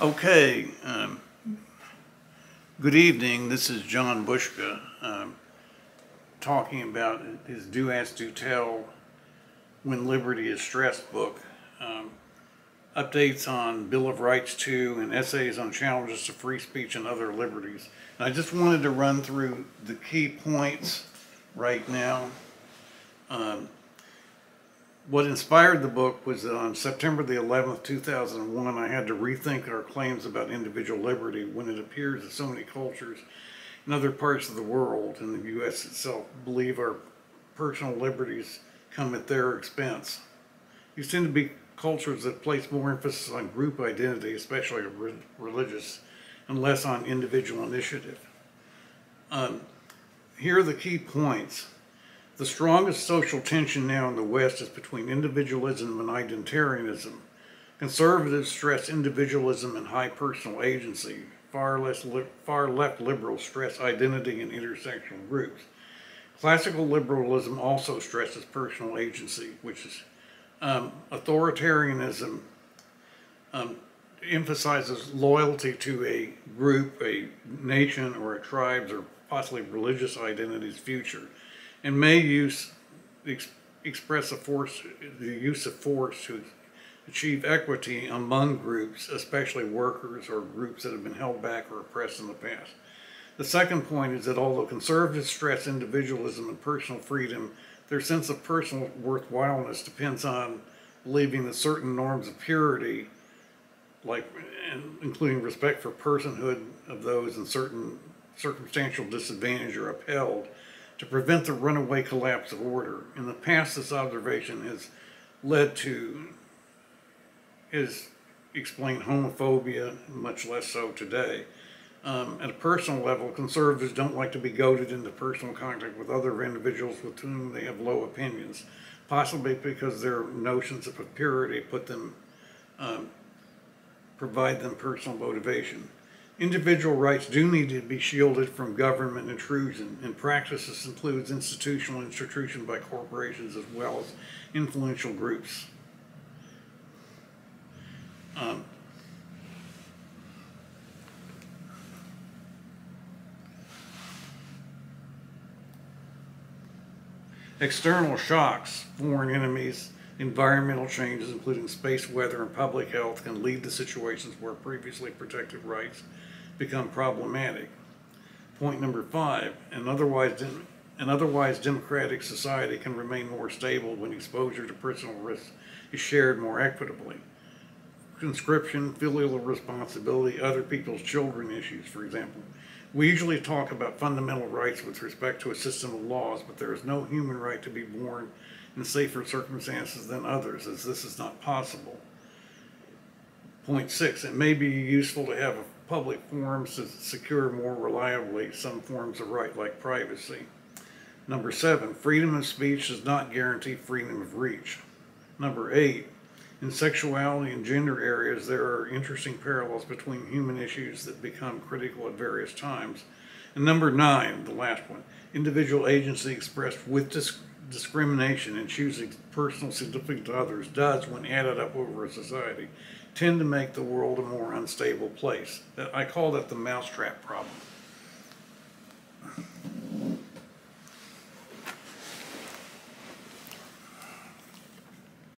Okay, good evening. This is John Bushka talking about his Do Ask, Do Tell When Liberty is Stressed book. Updates on Bill of Rights 2 and essays on challenges to free speech and other liberties. And I just wanted to run through the key points right now. What inspired the book was that on September the 11th, 2001, I had to rethink our claims about individual liberty when it appears that so many cultures in other parts of the world and the U.S. itself believe our personal liberties come at their expense. These tend to be cultures that place more emphasis on group identity, especially religious, and less on individual initiative. Here are the key points. The strongest social tension now in the West is between individualism and Identarianism. Conservatives stress individualism and high personal agency. Far left liberals stress identity and intersectional groups. Classical liberalism also stresses personal agency, which is authoritarianism emphasizes loyalty to a group, a nation, or a tribe's or possibly religious identity's future, and may express the use of force to achieve equity among groups, especially workers or groups that have been held back or oppressed in the past. The second point is that although conservatives stress individualism and personal freedom, their sense of personal worthwhileness depends on believing that certain norms of purity, including respect for personhood of those in certain circumstantial disadvantage, are upheld to prevent the runaway collapse of order. In the past, this observation has explained homophobia, much less so today. At a personal level, conservatives don't like to be goaded into personal contact with other individuals with whom they have low opinions, possibly because their notions of purity provide them personal motivation. Individual rights do need to be shielded from government intrusion. In practice, this includes institutional intrusion by corporations as well as influential groups. External shocks, foreign enemies, environmental changes, including space weather and public health, can lead to situations where previously protected rights become problematic. Point number 5, an otherwise democratic society can remain more stable when exposure to personal risks is shared more equitably. Conscription, filial responsibility, other people's children issues, for example. We usually talk about fundamental rights with respect to a system of laws, but there is no human right to be born in safer circumstances than others, as this is not possible. Point 6, it may be useful to have public forums to secure more reliably some forms of right, like privacy. Number 7, freedom of speech does not guarantee freedom of reach. Number 8, in sexuality and gender areas, there are interesting parallels between human issues that become critical at various times. And number 9, the last one, individual agency expressed with discrimination and choosing personal significance to others does, when added up over a society, tend to make the world a more unstable place. I call that the mousetrap problem.